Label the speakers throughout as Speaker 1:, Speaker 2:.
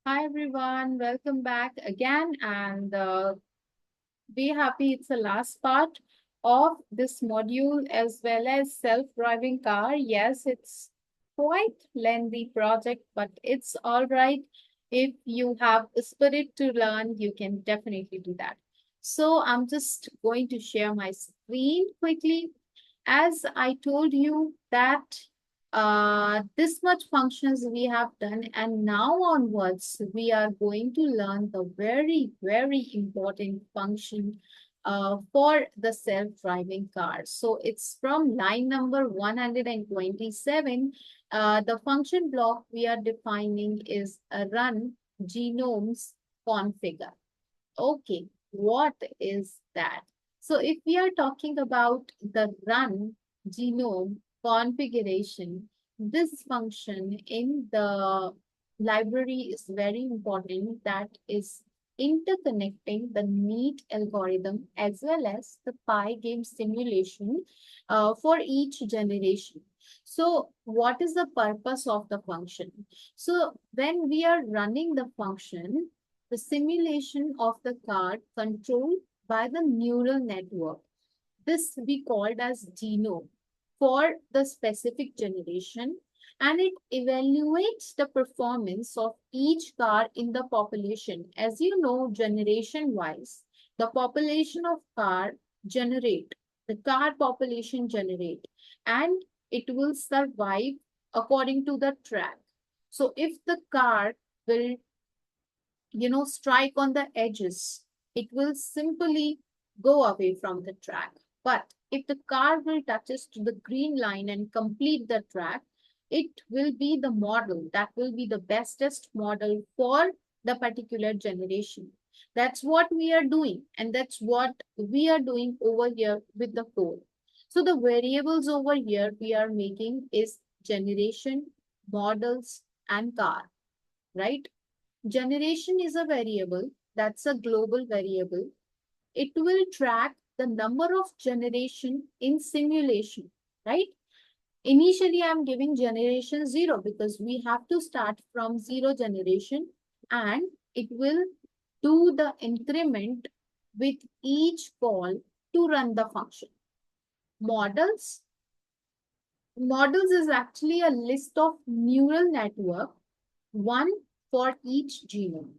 Speaker 1: Hi everyone, welcome back again and be happy it's the last part of this module as well as self-driving car. Yes, it's quite lengthy project, but it's all right. If you have a spirit to learn, you can definitely do that. So I'm just going to share my screen quickly. As I told you that this much functions we have done, and now onwards we are going to learn the very important function for the self-driving car. So it's from line number 127. The function block we are defining is a run genomes configure. Okay, what is that? So if we are talking about the run genome configuration, this function in the library is very important. That is interconnecting the neat algorithm as well as the pi game simulation for each generation. So what is the purpose of the function? So when we are running the function, the simulation of the car controlled by the neural network. This we called as genome for the specific generation, and it evaluates the performance of each car in the population. As you know, generation wise, the population of car generate, the car population generate, and it will survive according to the track. So if the car will strike on the edges, it will simply go away from the track. But if the car will touches to the green line and complete the track, it will be the model that will be the bestest model for the particular generation. That's what we are doing, and that's what we are doing over here with the code. So the variables over here we are making is generation, models, and car, right? Generation is a variable, that's a global variable. It will track the number of generation in simulation, right? Initially, I'm giving generation 0 because we have to start from 0 generation, and it will do the increment with each call to run the function. Models. Models is actually a list of neural network, one for each genome.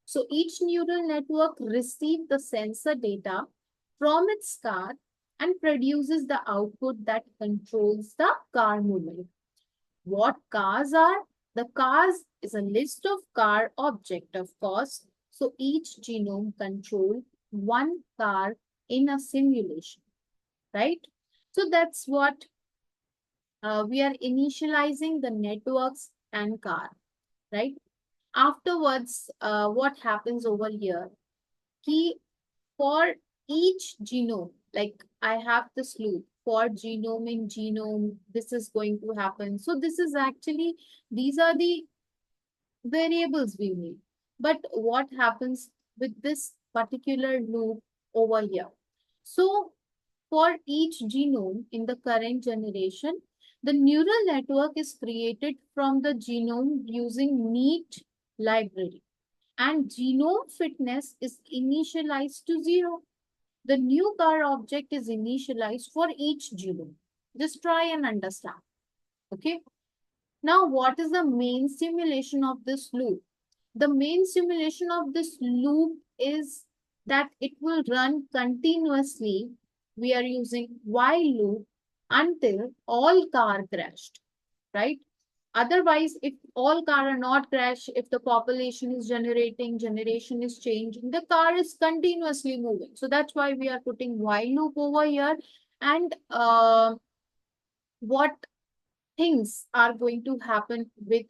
Speaker 1: So each neural network receives the sensor data from its car and produces the output that controls the car movement. What cars are? The cars is a list of car object, of course. So each genome controls one car in a simulation, right? So that's what we are initializing the networks and car, right? Afterwards, what happens over here? Key for each genome, like I have this loop for genome in genome, this is going to happen. So this is actually, these are the variables we need. But what happens with this particular loop over here? So for each genome in the current generation, the neural network is created from the genome using neat library, and genome fitness is initialized to 0. The new car object is initialized for each genome. Just try and understand. Okay. Now, what is the main simulation of this loop? The main simulation of this loop is that it will run continuously. We are using while loop until all car crashed, right? Otherwise, if all car are not crash, if the population is generating, generation is changing, the car is continuously moving. So that's why we are putting while loop over here. And what things are going to happen with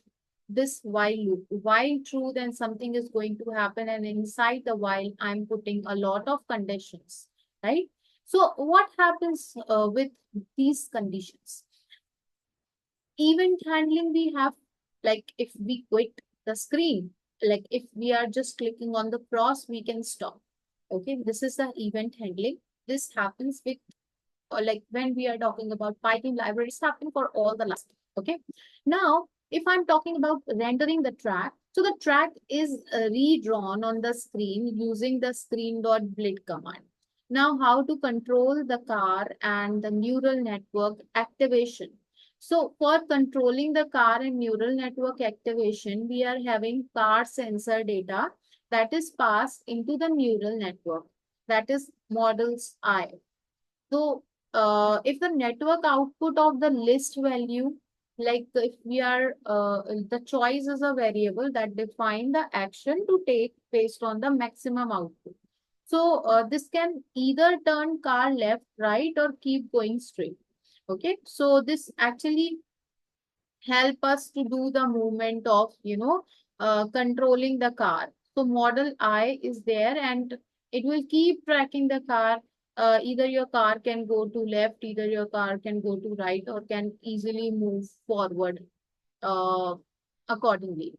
Speaker 1: this while loop? While true, then something is going to happen. And inside the while, I'm putting a lot of conditions, right? So what happens with these conditions? Event handling we have, like if we quit the screen, like if we are just clicking on the cross, we can stop. Okay, this is the event handling. This happens with, or like when we are talking about Python libraries, happen for all the last. Okay, now If I'm talking about rendering the track, so the track is redrawn on the screen using the screen.blit command. Now, how to control the car and the neural network activation. So, for controlling the car and neural network activation, we are having car sensor data that is passed into the neural network, that is model's eye. So, if the network output of the list value, like if we are, the choice is a variable that define the action to take based on the maximum output. So, this can either turn car left, right, or keep going straight. Okay, so this actually help us to do the movement of, controlling the car. So model I is there and it will keep tracking the car. Either your car can go to left, either your car can go to right, or can easily move forward uh, accordingly.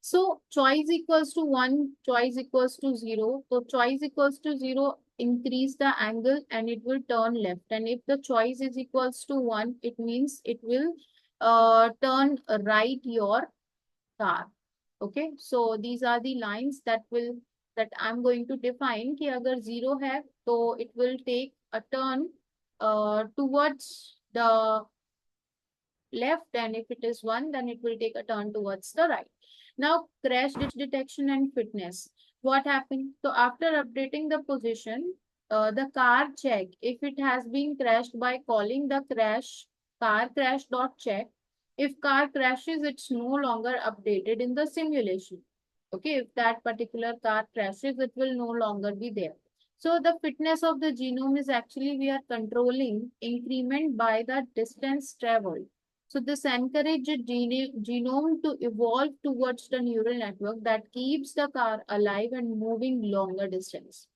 Speaker 1: So choice equals to 1, choice equals to 0. So choice equals to 0, increase the angle and it will turn left. And if the choice is equals to 1, it means it will turn right your car. Okay, so these are the lines that I'm going to define कि अगर 0 है तो it will take a turn towards the left, and if it is 1 then it will take a turn towards the right. Now crash detection and fitness. What happened? So after updating the position, the car check if it has been crashed by calling the car crash dot check. If car crashes, it's no longer updated in the simulation. Okay, if that particular car crashes, it will no longer be there. So the fitness of the genome is actually we are controlling increment by the distance traveled. So this encourages genome to evolve towards the neural network that keeps the car alive and moving longer distance.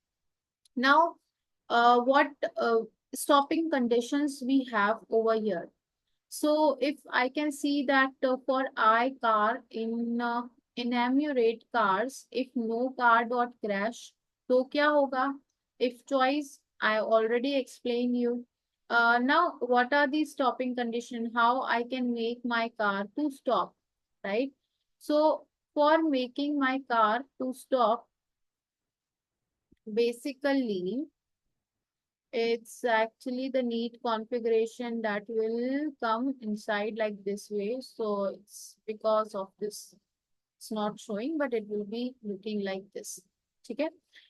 Speaker 1: Now, what stopping conditions we have over here? So if I can see that for I car in enumerate cars, if no car dot crash, तो क्या होगा? If choice, I already explained you. Now, what are the stopping condition? How I can make my car to stop, right? So for making my car to stop, basically, it's actually the neat configuration that will come inside like this way. So it's because of this, it's not showing, but it will be looking like this. Okay.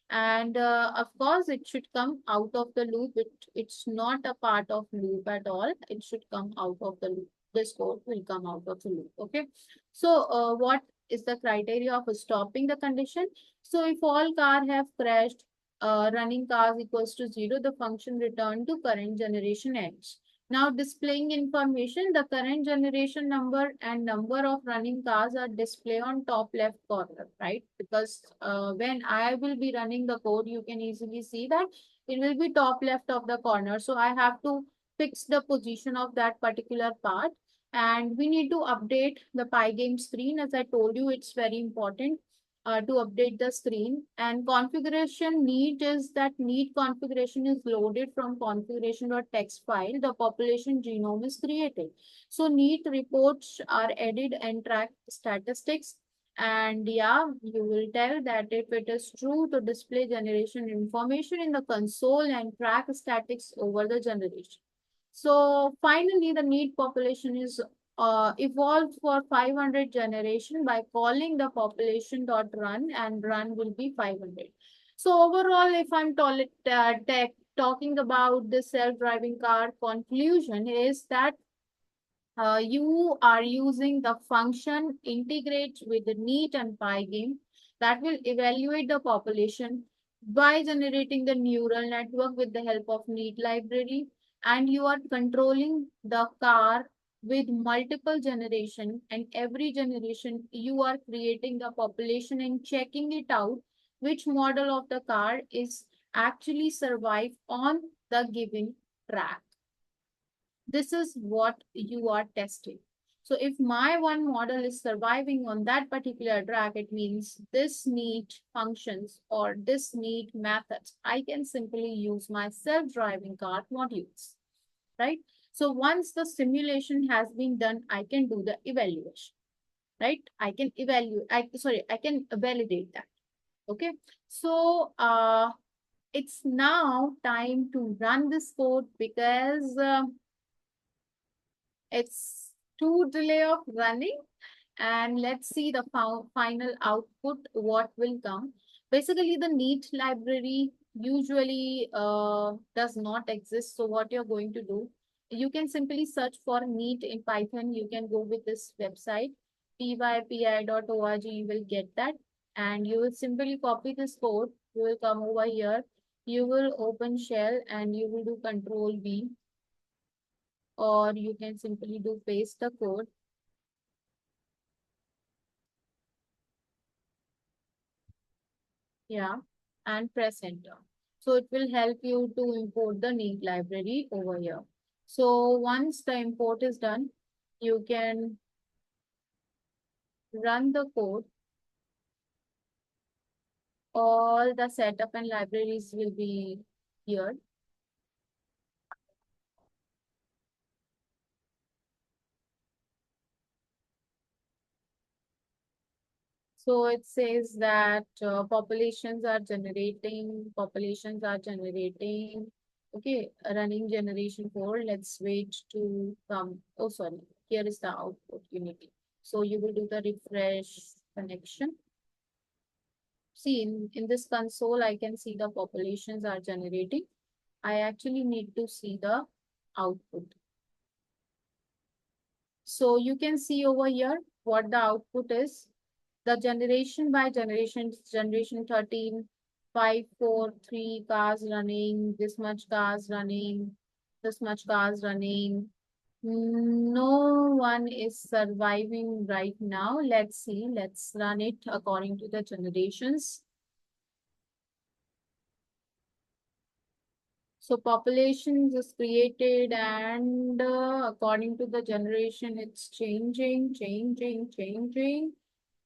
Speaker 1: And of course, it should come out of the loop. It's not a part of loop at all. It should come out of the loop. This code will come out of the loop. Okay. So what is the criteria of stopping the condition? So if all car have crashed, running cars equals to 0, the function return to current generation ends. Now displaying information, the current generation number and number of running cars are displayed on top left corner, right? Because when I will be running the code, you can easily see that it will be top left of the corner. So I have to fix the position of that particular part. And we need to update the Pygame screen. As I told you, it's very important to update the screen. And configuration neat is that neat configuration is loaded from configuration.txt file. The population genome is created. So neat reports are added and track statistics. And yeah, you will tell that if it is true to display generation information in the console and track statics over the generation. So finally, the need population is evolved for 500 generation by calling the population dot run, and run will be 500. So overall, if I'm talking about the self-driving car, conclusion is that you are using the function integrate with the neat and pygame that will evaluate the population by generating the neural network with the help of neat library, and you are controlling the car with multiple generation, and every generation you are creating the population and checking it out which model of the car is actually survive on the given track. This is what you are testing. So if my one model is surviving on that particular track, it means this neat functions or this neat methods, I can simply use my self-driving car modules, right? So once the simulation has been done, I can do the evaluation. right? I can evaluate, I can validate that. Okay. So it's now time to run this code because it's too delay of running, and let's see the final output, what will come. Basically, the neat library usually does not exist. So what you're going to do, you can simply search for neat in Python. You can go with this website, pypi.org. You will get that. And you will simply copy this code. You will come over here. You will open shell and you will do Control V, or you can simply do paste the code. Yeah, and press enter. So it will help you to import the neat library over here. So once the import is done, you can run the code. All the setup and libraries will be here. So it says that populations are generating. Okay, running generation 4. Let's wait to come. Oh, sorry. Here is the output unity. So you will do the refresh connection. See, in this console, I can see the populations are generating. I actually need to see the output. So you can see over here what the output is. The generation by generation 13, 5, 4, 3 cars running, this much cars running, this much cars running. No one is surviving right now. Let's see. Let's run it according to the generations. So populations is created, and according to the generation, it's changing.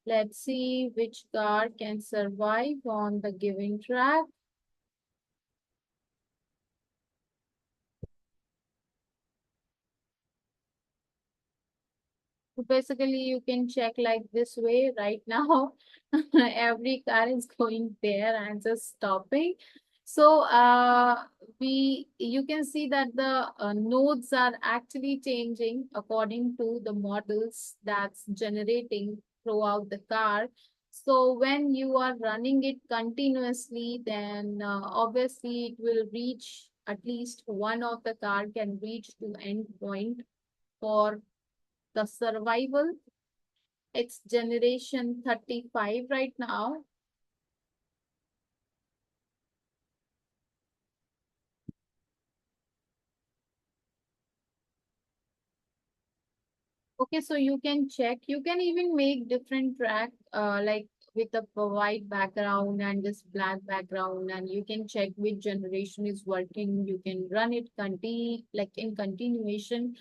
Speaker 1: Let's see which car can survive on the given track. So basically, you can check like this way right now. Every car is going there and just stopping. So you can see that the nodes are actually changing according to the models that's generating throughout the car. So when you are running it continuously, then obviously it will reach, at least one of the car can reach to end point for the survival. It's generation 35 right now. Okay, so you can check. You can even make different track, like with a white background and this black background, and you can check which generation is working. You can run it like in continuation.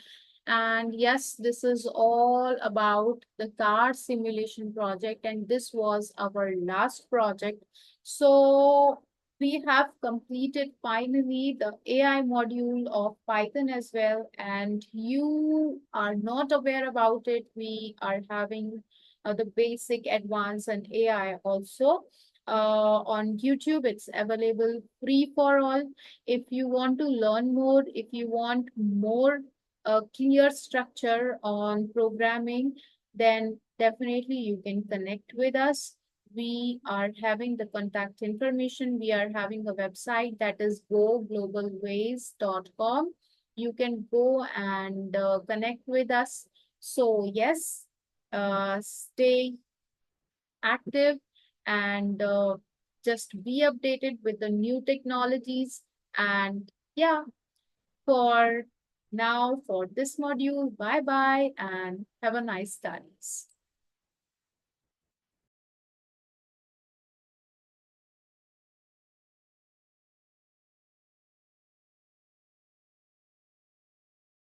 Speaker 1: And yes, this is all about the car simulation project, and this was our last project. So we have completed finally the AI module of Python as well, and you are not aware about it. We are having the basic, advanced, and AI also. On YouTube, it's available free for all. If you want to learn more, if you want more clear structure on programming, then definitely you can connect with us. We are having the contact information. We are having a website that is GoGlobalWays.com. You can go and connect with us. So yes, stay active and just be updated with the new technologies. And yeah, for now, for this module, bye bye and have a nice studies.